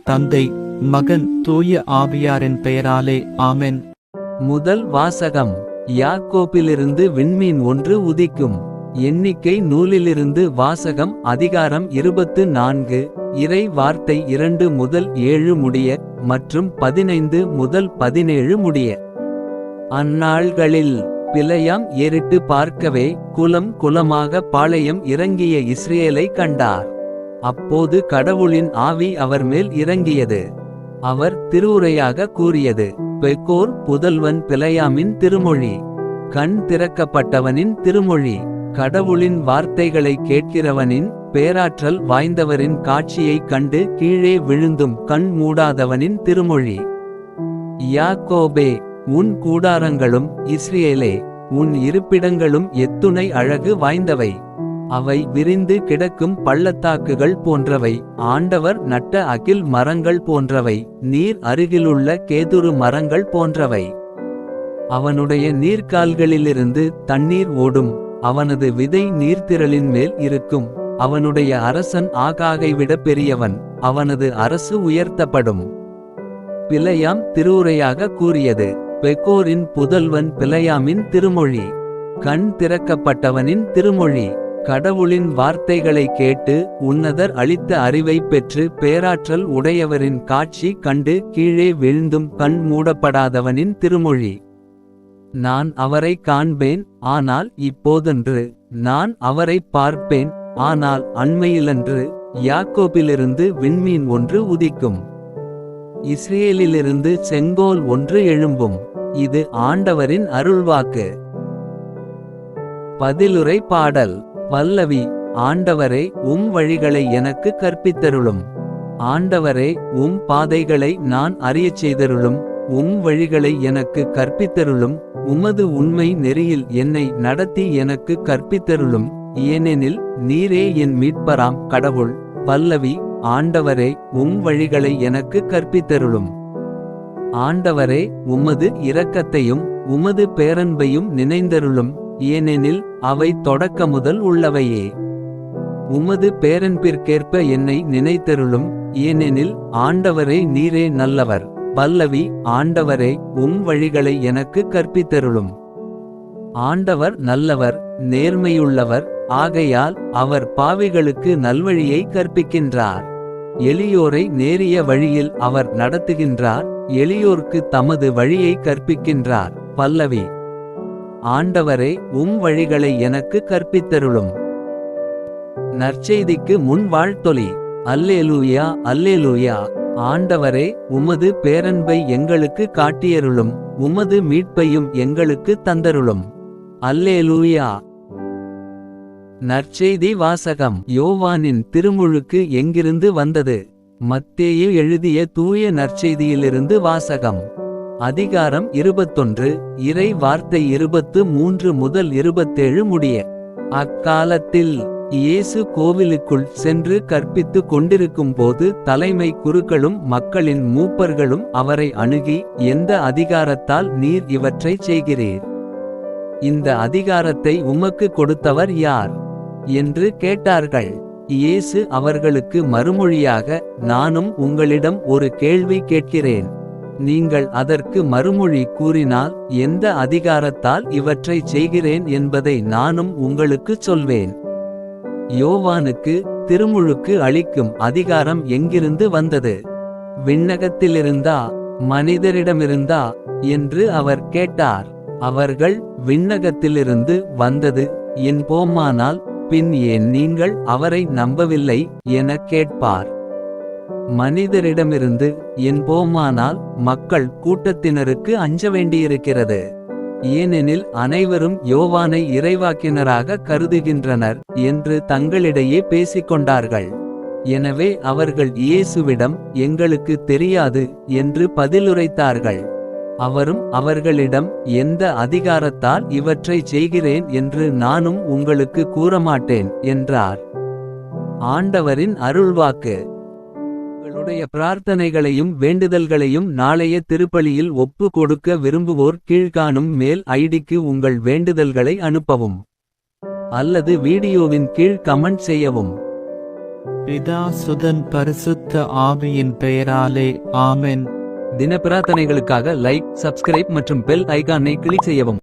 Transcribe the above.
தந்தை, மகன், தூய ஆவியாரின் பெயராலே ஆமென். முதல் வாசகம். யாக்கோபிலிருந்து விண்மீன் ஒன்று உதிக்கும். எண்ணிக்கை நூலிலிருந்து வாசகம். அதிகாரம் 24. இறை வார்த்தை 2 முதல் 7 முடிய மற்றும் 15 முதல் 17 முடிய. அந்நாள்களில் பிலேயாம் ஏறிட்டு பார்க்கவே குலம் குலமாக பாளையம் இறங்கிய இஸ்ரேலை கண்டார். அப்போது கடவுளின் ஆவி அவர் மேல் இறங்கியது. அவர் திருவுரையாக கூறியது. பெக்கோர் புதல்வன் பிலேயாமின் திருமொழி. கண் திறக்கப்பட்டவனின் திருமொழி. கடவுளின் வார்த்தைகளை கேட்கிறவனின், பேராற்றல் வாய்ந்தவரின் காட்சியைக் கண்டு கீழே விழுந்தும் கண் மூடாதவனின் திருமொழி. யாக்கோபே, உன் கூடாரங்களும், இஸ்ரேலே, உன் இருப்பிடங்களும் எத்துணை அழகு வாய்ந்தவை. அவை விரிந்து கிடக்கும் பள்ளத்தாக்குகள் போன்றவை. ஆண்டவர் நட்ட அகில் மரங்கள் போன்றவை. நீர் அருகிலுள்ள கேதுரு மரங்கள் போன்றவை. அவனுடைய நீர்க்கால்களிலிருந்து தண்ணீர் ஓடும். அவனது விதை நீர்த்திரளின் மேல் இருக்கும். அவனுடைய அரசன் ஆகாகை விட பெரியவன். அவனது அரசு உயர்த்தப்படும். பிலேயாம் திருவுரையாக கூறியது. பெக்கோரின் புதல்வன் பிலேயாமின் திருமொழி. கண் திறக்கப்பட்டவனின் திருமொழி. கடவுளின் வார்த்தைகளை கேட்டு உன்னதர் அளித்த அறிவை பெற்று பேராற்றல் உடையவரின் காட்சி கண்டு கீழே வீழ்ந்தும் கண் மூடப்படாதவனின் திருமொழி. நான் அவரை காண்பேன், ஆனால் இப்போதன்று. நான் அவரை பார்ப்பேன், ஆனால் அண்மையிலன்று. யாக்கோபிலிருந்து விண்மீன் ஒன்று உதிக்கும். இஸ்ரேலிலிருந்து செங்கோல் ஒன்று எழும்பும். இது ஆண்டவரின் அருள்வாக்கு. பதிலுரை பாடல். பல்லவி. ஆண்டவரே, உம் வழிகளை எனக்கு கற்பித்தருளும். ஆண்டவரே, உம் பாதைகளை நான் அறியச் செய்தருளும். உம் வழிகளை எனக்கு கற்பித்தருளும். உமது உண்மை நெறியில் என்னை நடத்தி எனக்கு கற்பித்தருளும். ஏனெனில் நீரே என் மீட்பராம் கடவுள். பல்லவி. ஆண்டவரே, உம் வழிகளை எனக்கு கற்பித்தருளும். ஆண்டவரே, உமது இரக்கத்தையும் உமது பேரன்பையும் நினைந்தருளும். ஏனெனில் அவை தொடக்க முதல் உள்ளவையே. உமது பேரன்பிற்கேற்ப என்னை நினைத்தருளும். ஏனெனில் ஆண்டவரே, நீரே நல்லவர். பல்லவி. ஆண்டவரே, உம் வழிகளை எனக்கு கற்பித்தருளும். ஆண்டவர் நல்லவர், நேர்மையுள்ளவர். ஆகையால் அவர் பாவிகளுக்கு நல்வழியை கற்பிக்கின்றார். எளியோரை நேரிய வழியில் அவர் நடத்துகின்றார். எளியோர்க்கு தமது வழியை கற்பிக்கின்றார். பல்லவி. ஆண்டவரே, உம் வழிகளை எனக்கு கற்பித்தருளும். நற்செய்திக்கு முன் வாழ்த்தொலி. அல்லேலூயா, அல்லேலூயா. ஆண்டவரே, உமது பேரன்பை எங்களுக்கு காட்டியருளும். உமது மீட்பையும் எங்களுக்கு தந்தருளும். அல்லேலூயா. நற்செய்தி வாசகம். யோவானின் திருமுழுக்கு எங்கிருந்து வந்தது? மத்தேயு எழுதிய தூய நற்செய்தியிலிருந்து வாசகம். அதிகாரம் 21. இறை வார்த்தை 23 முதல் 27 முடிய. அக்காலத்தில் இயேசு கோவிலுக்குள் சென்று கற்பித்து கொண்டிருக்கும் போது தலைமை குருக்களும் மக்களின் மூப்பர்களும் அவரை அணுகி, எந்த அதிகாரத்தால் நீர் இவற்றைச் செய்கிறீர்? இந்த அதிகாரத்தை உமக்கு கொடுத்தவர் யார்? என்று கேட்டார்கள். இயேசு அவர்களுக்கு மறுமொழியாக, நானும் உங்களிடம் ஒரு கேள்வி கேட்கிறேன். நீங்கள் அதற்கு மறுமொழி கூறினால், எந்த அதிகாரத்தால் இவற்றைச் செய்கிறேன் என்பதை நானும் உங்களுக்குச் சொல்வேன். யோவானுக்கு திருமுழுக்கு அளிக்கும் அதிகாரம் எங்கிருந்து வந்தது? விண்ணகத்திலிருந்தா, மனிதரிடமிருந்தா? என்று அவர் கேட்டார். அவர்கள், விண்ணகத்திலிருந்து வந்தது என்போமானால் பின் ஏன் நீங்கள் அவரை நம்பவில்லை? எனக் கேட்பார். மனிதரிடமிருந்து என்போமானால் மக்கள் கூட்டத்தினருக்கு அஞ்ச வேண்டியிருக்கிறது. ஏனெனில் அனைவரும் யோவானை இறைவாக்கினராக கருதுகின்றனர் என்று தங்களிடையே பேசிக்கொண்டார்கள். எனவே அவர்கள் இயேசுவிடம், எங்களுக்கு தெரியாது என்று பதிலுரைத்தார்கள். அவரும் அவர்களிடம், எந்த அதிகாரத்தால் இவற்றைச் செய்கிறேன் என்று நானும் உங்களுக்கு கூறமாட்டேன் என்றார். ஆண்டவரின் அருள்வாக்கு. உங்களுடைய பிரார்த்தனைகளையும் வேண்டுதல்களையும் நாளைய திருப்பலியில் ஒப்பு கொடுக்க விரும்புவோர் கீழ்காணும் மேல் ஐடிக்கு உங்கள் வேண்டுதல்களை அனுப்பவும். அல்லது வீடியோவின் கீழ் கமெண்ட் செய்யவும். பிதா சுதன் பரிசுத்த ஆவியின் பெயராலே ஆமென். தின பிரார்த்தனைகளுக்காக லைக், சப்ஸ்கிரைப் மற்றும் பெல் ஐகானை கிளிக் செய்யவும்.